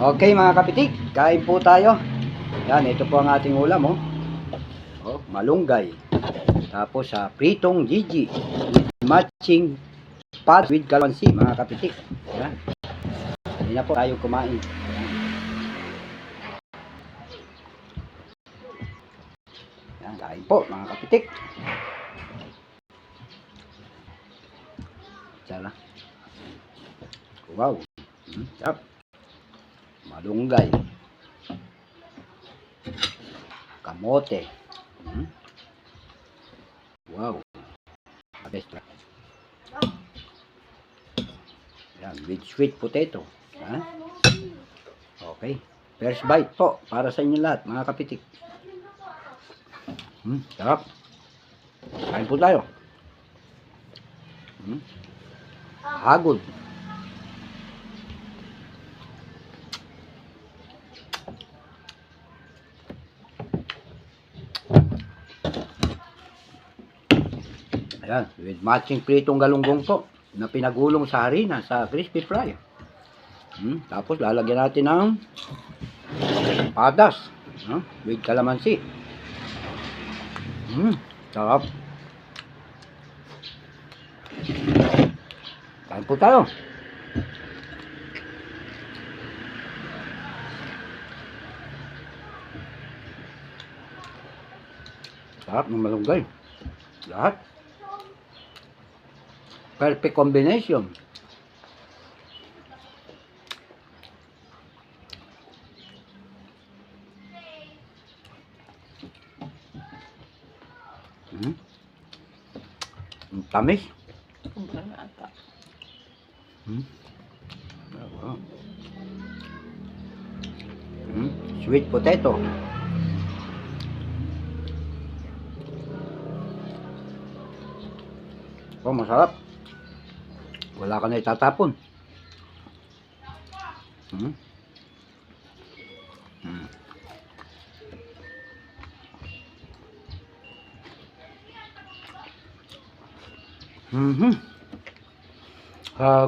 Okay mga kapitik, kain po tayo. Yan, ito po ang ating ulam malunggay. Tapos sa pritong Gigi with matching pads with kalamansi mga kapitik. Yan. Hindi na po tayo kumain. Yan, kain po mga kapitik. Sana. Wow. Sarap. Malunggay, kamote, wow, best. Yan, with sweet potato. Okay, first bite po para sa inyo lahat mga kapitik. Sarap. Kain po tayo. Hagod. Ayan, with matching pritong galunggong po na pinagulong sa harina sa crispy fry. Tapos lalagyan natin ng padas with kalamansi. Sarap. Kain po tayo. Sarap ng malunggay. Lahat. Perfect combination. Tamis. Sweet potato. Oh, masarap. Wala ka na itatapon.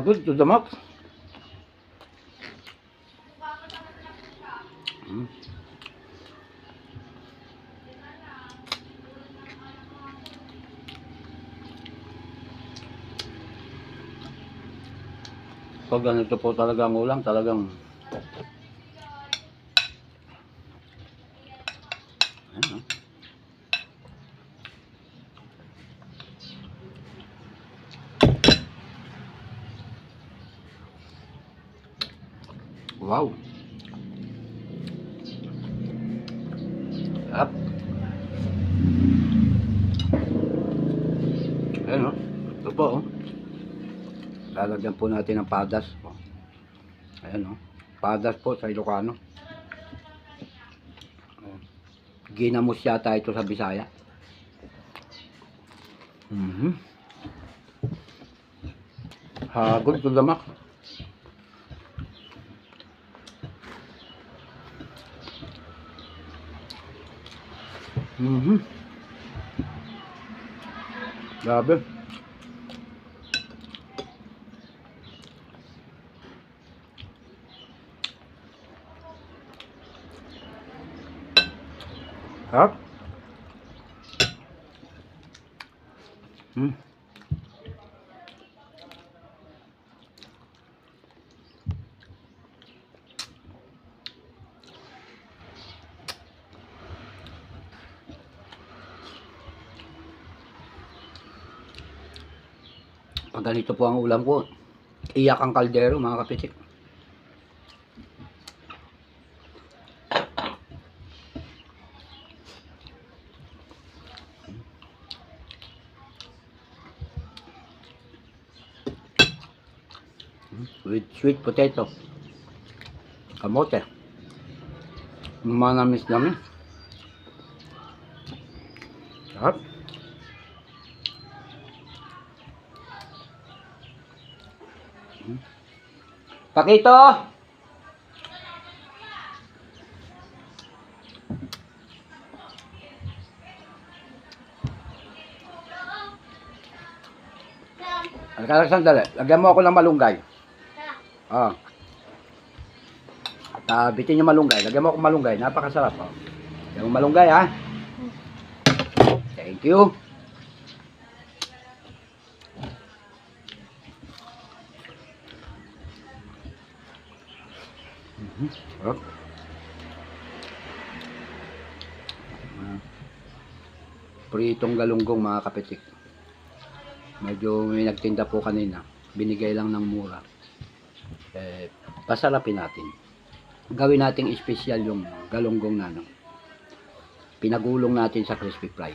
Good to the max. Pag ganito po talaga ang ulam, talagang wow. Sarap. Ayan ito po lalagyan po natin ng padas po. Ayan padas po sa Ilocano. Ginamos yata ito sa Bisaya. Hagod to the max. Grabe. Sarap. Pag ganito po ang ulam ko, iyak ang kaldero mga kapitik. With sweet potato, kamote, manamis-namis. Sarap. Pakito! Halika lang sandali. Lagyan mo ako ng malunggay. Ah. Bitin yung malunggay. Lagyan mo akong malunggay. Napakasarap. Oh. Lagyan mo malunggay, ha? Thank you. Sarap. Pritong galunggong mga kapitik. Medyo may nagtinda po kanina. Binigay lang ng mura. Pasarapin natin. Gawin nating espesyal yung galunggong na no. Pinagulong natin sa crispy fry.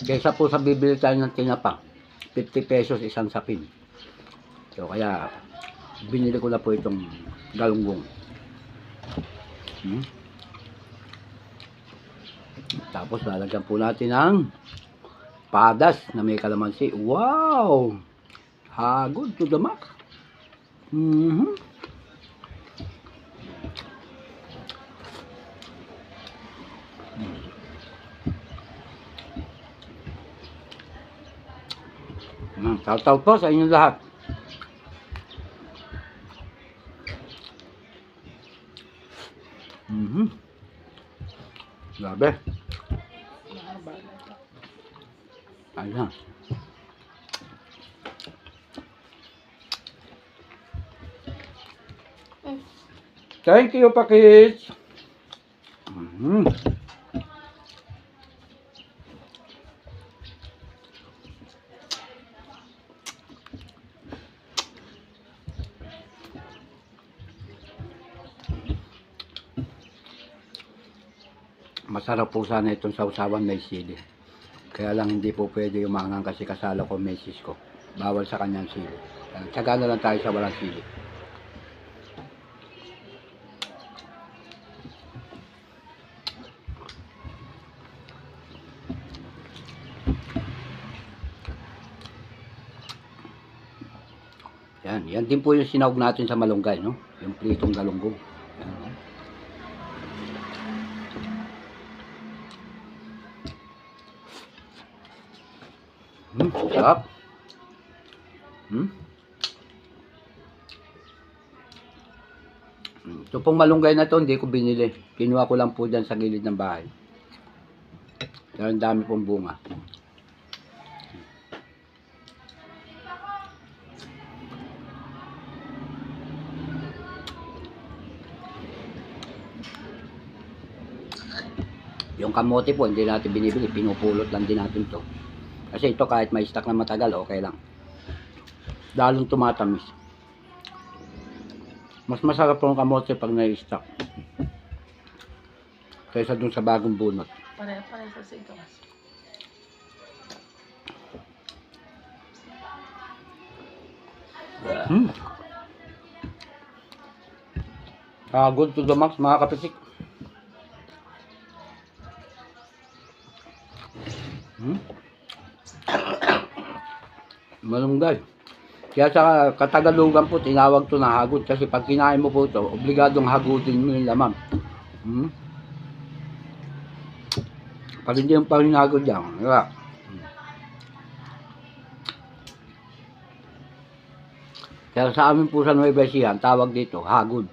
Kesa po sa bibili tayo ng tinapa, 50 pesos isang sapin. So kaya binili ko na po itong galunggong. Tapos lalagyan po natin ng padas na may kalamansi. Wow! Hagod to the max. Taw-taw po sa inyong lahat. Grabe. Ayan. Thank you, Pakits. Masarap po sana itong sausawan may sili. Kaya lang hindi po pwede umangang kasi kasala ko mesis ko. Bawal sa kanyang sili. Tsaga na lang tayo sa walang sili. Yan din po yung sinawag natin sa malunggay, no? Yung pritong galunggong. Yan. Sarap. Ito pong malunggay na to, hindi ko binili. Kinuha ko lang po dyan sa gilid ng bahay. Pero ang dami pong bunga. Yung kamote po, hindi natin binibili. Pinupulot lang din natin to. Kasi ito kahit may stock na matagal, okay lang. Lalong tumatamis. Mas masarap po ang kamote pag na-stock. Kaysa dun sa bagong bunot. Pare-pare sa singkamas. Good to the max mga kapisik. Malunggay. Kaya sa Katagalugan po, tinawag to na hagod. Kasi pag kinain mo po ito, obligadong hagudin mo yung laman. Pag hindi yung pahinagod yan. Diba? Kaya sa amin po sa Nueva Ecija, tawag dito, hagod.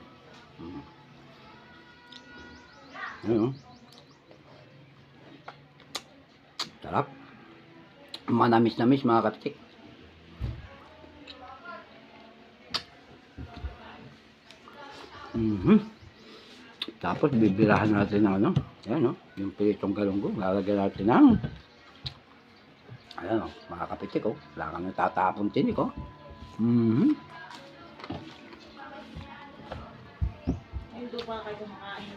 Sarap. Manamis-namis mga katik. Tapos bibirahan natin ng ano, ayan, yung pritong galunggong. Lalagyan natin ng ayan, mga kapitik, wala kang natatapon tinik. Ay, doon pa kayo kumakain.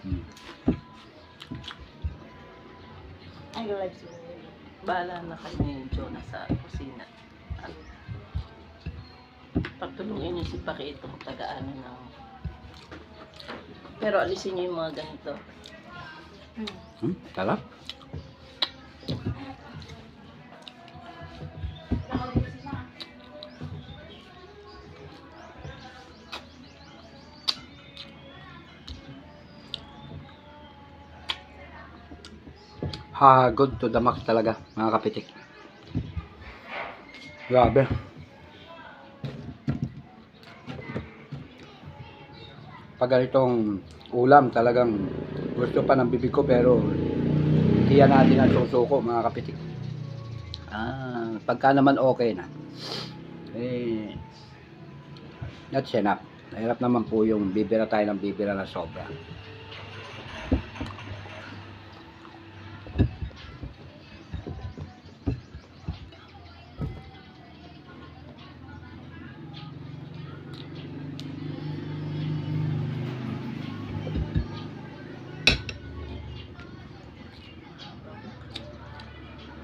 Ay, live siguro. Bahala na kayo ni Jonah sa kusina. Pagtulungin niyo si Pakito kung taga-ano ng... Pero alisin niyo yung mga ganito. Sarap. Good to the max talaga, mga kapitik. Grabe. Pag ganitong ulam, talagang gusto pa ng bibig ko, pero hindi yan natin ang susuko, mga kapitik. Pagka naman okay na, that's enough. Mahirap naman po yung bibira tayo ng bibira na sobra.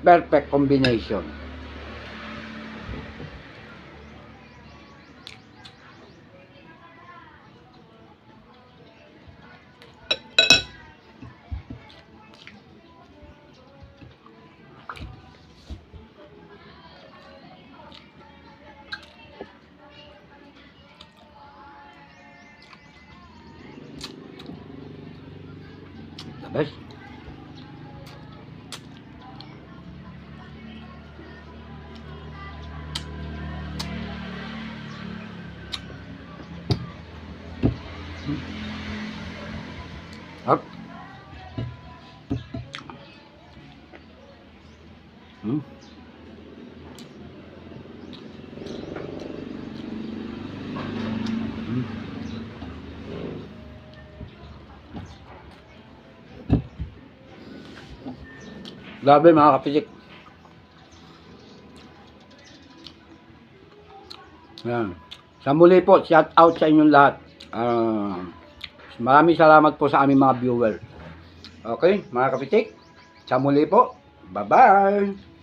Perfect combination. The best. Up. Hmm. Grabe mga kapitik. Yan. Sa muli po, shout out sa inyong lahat. Maraming salamat po sa aming mga viewer. Okay, mga kapitik. Sa muli po. Bye-bye.